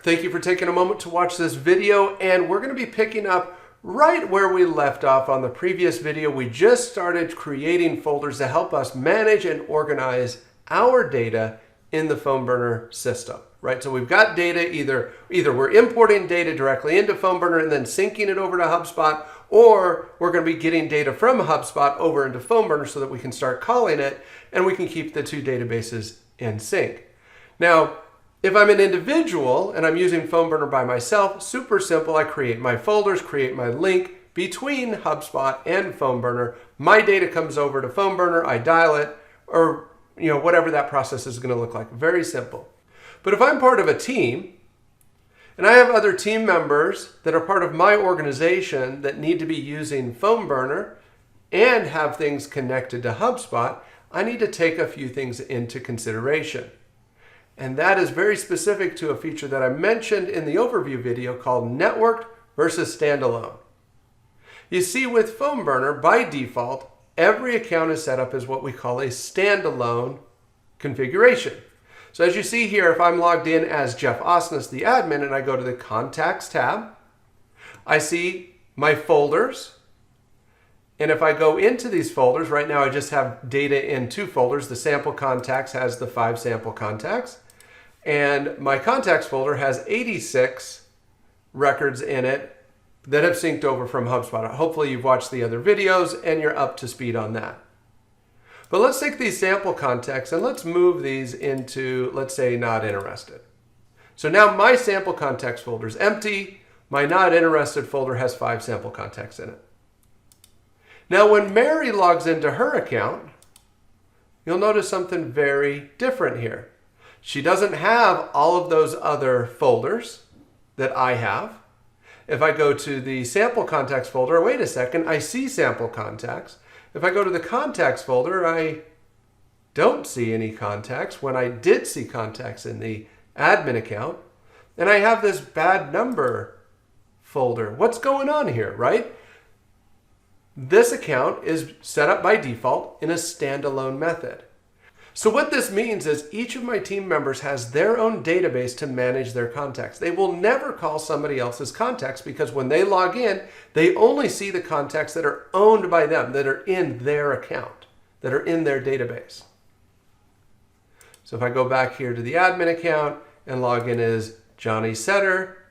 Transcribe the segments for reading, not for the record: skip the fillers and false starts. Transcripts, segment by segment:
Thank you for taking a moment to watch this video, and we're going to be picking up right where we left off on the previous video. We just started creating folders to help us manage and organize our data in the PhoneBurner system, right? So we've got data, either we're importing data directly into PhoneBurner and then syncing it over to HubSpot, or we're going to be getting data from HubSpot over into PhoneBurner so that we can start calling it and we can keep the two databases in sync. Now, if I'm an individual and I'm using PhoneBurner by myself, super simple. I create my folders, create my link between HubSpot and PhoneBurner. My data comes over to PhoneBurner, I dial it, or whatever that process is going to look like. Very simple. But if I'm part of a team and I have other team members that are part of my organization that need to be using PhoneBurner and have things connected to HubSpot, I need to take a few things into consideration. And that is very specific to a feature that I mentioned in the overview video called networked versus standalone. You see, with PhoneBurner, by default, every account is set up as what we call a standalone configuration. So as you see here, if I'm logged in as Jeff Osnes, the admin, and I go to the Contacts tab, I see my folders. And if I go into these folders, right now I just have data in two folders. The sample contacts has the 5 sample contacts. And my contacts folder has 86 records in it that have synced over from HubSpot. Hopefully you've watched the other videos and you're up to speed on that. But let's take these sample contacts and let's move these into, let's say, not interested. So now my sample contacts folder is empty. My not interested folder has 5 sample contacts in it. Now when Mary logs into her account, you'll notice something very different here. She doesn't have all of those other folders that I have. If I go to the sample contacts folder, wait a second, I see sample contacts. If I go to the contacts folder, I don't see any contacts when I did see contacts in the admin account. And I have this bad number folder. What's going on here, right? This account is set up by default in a standalone method. So what this means is each of my team members has their own database to manage their contacts. They will never call somebody else's contacts because when they log in, they only see the contacts that are owned by them, that are in their account, that are in their database. So if I go back here to the admin account and log in as Johnny Setter,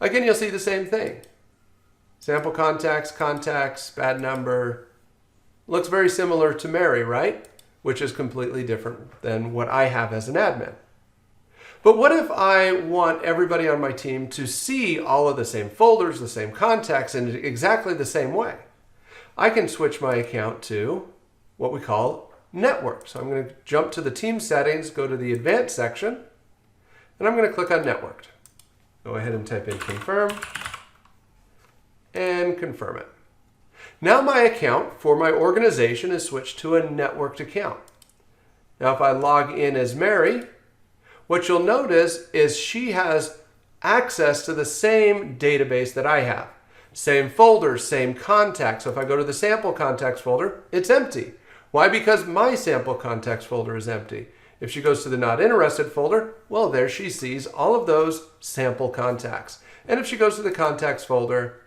again, you'll see the same thing. Sample contacts, bad number. Looks very similar to Mary, right? Which is completely different than what I have as an admin. But what if I want everybody on my team to see all of the same folders, the same contacts in exactly the same way? I can switch my account to what we call network. So I'm going to jump to the team settings, go to the advanced section, and I'm going to click on networked. Go ahead and type in confirm and confirm it. Now my account for my organization is switched to a networked account. Now if I log in as Mary, what you'll notice is she has access to the same database that I have. Same folders, same contacts. So if I go to the sample contacts folder, it's empty. Why? Because my sample contacts folder is empty. If she goes to the not interested folder, well, there she sees all of those sample contacts. And if she goes to the contacts folder,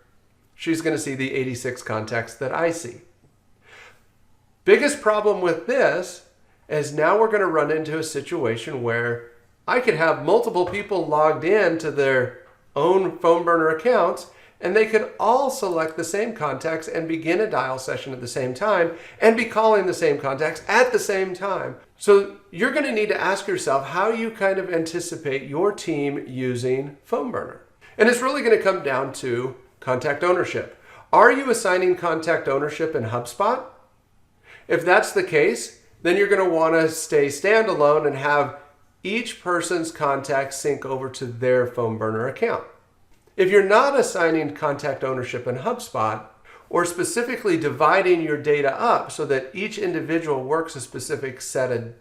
she's going to see the 86 contacts that I see. Biggest problem with this is now we're going to run into a situation where I could have multiple people logged in to their own PhoneBurner accounts, and they could all select the same contacts and begin a dial session at the same time and be calling the same contacts at the same time. So you're going to need to ask yourself how you kind of anticipate your team using PhoneBurner. And it's really going to come down to contact ownership. Are you assigning contact ownership in HubSpot? If that's the case, then you're going to want to stay standalone and have each person's contacts sync over to their PhoneBurner account. If you're not assigning contact ownership in HubSpot, or specifically dividing your data up so that each individual works a specific set of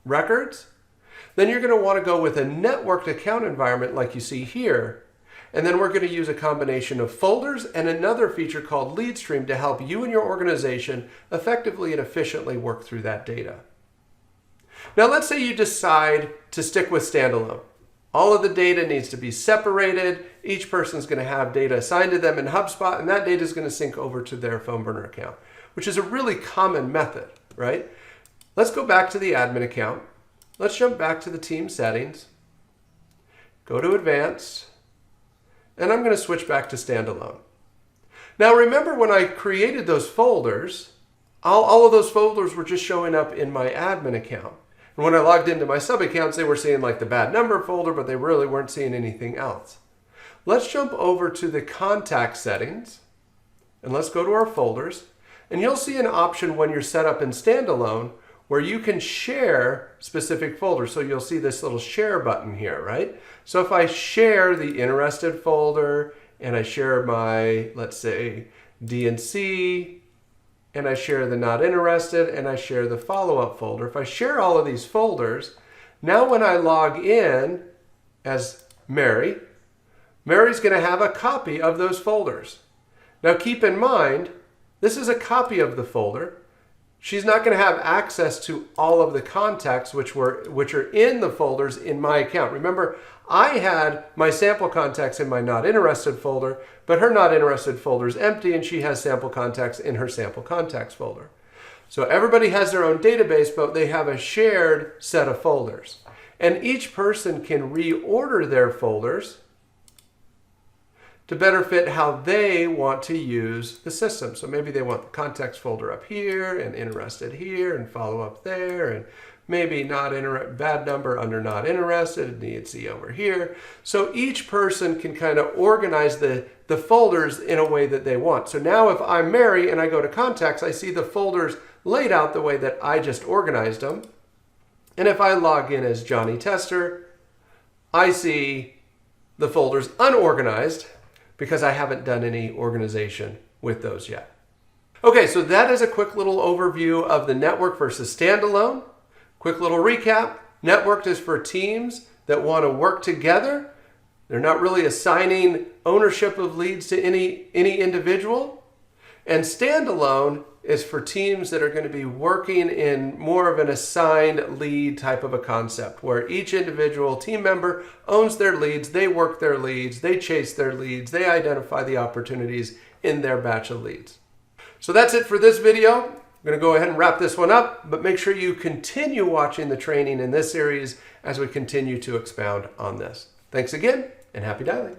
records, then you're going to want to go with a networked account environment like you see here. And then we're going to use a combination of folders and another feature called lead stream to help you and your organization effectively and efficiently work through that data. Now let's say you decide to stick with standalone. All of the data needs to be separated. Each person's going to have data assigned to them in HubSpot, and that data is going to sync over to their phone burner account, which is a really common method, right? Let's go back to the admin account. Let's jump back to the team settings, go to advanced, and I'm going to switch back to standalone. Now remember when I created those folders, all of those folders were just showing up in my admin account. And when I logged into my sub accounts, they were seeing like the bad number folder, but they really weren't seeing anything else. Let's jump over to the contact settings and let's go to our folders. And you'll see an option when you're set up in standalone where you can share specific folders. So you'll see this little share button here, right? So if I share the interested folder and I share my, let's say, D&C, and I share the not interested, and I share the follow-up folder. If I share all of these folders, now when I log in as Mary, Mary's going to have a copy of those folders. Now keep in mind, this is a copy of the folder. She's not going to have access to all of the contacts which are in the folders in my account. Remember, I had my sample contacts in my not interested folder, but her not interested folder is empty and she has sample contacts in her sample contacts folder. So everybody has their own database, but they have a shared set of folders. And each person can reorder their folders to better fit how they want to use the system. So maybe they want the contacts folder up here and interested here and follow up there, and maybe bad number under not interested and D&C over here. So each person can kind of organize the folders in a way that they want. So now if I'm Mary and I go to contacts, I see the folders laid out the way that I just organized them. And if I log in as Johnny Tester, I see the folders unorganized because I haven't done any organization with those yet. Okay, so that is a quick little overview of the network versus standalone. Quick little recap. Networked is for teams that want to work together. They're not really assigning ownership of leads to any individual. And standalone is for teams that are going to be working in more of an assigned lead type of a concept, where each individual team member owns their leads, they work their leads, they chase their leads, they identify the opportunities in their batch of leads. So that's it for this video. I'm going to go ahead and wrap this one up, but make sure you continue watching the training in this series as we continue to expound on this. Thanks again, and happy dialing.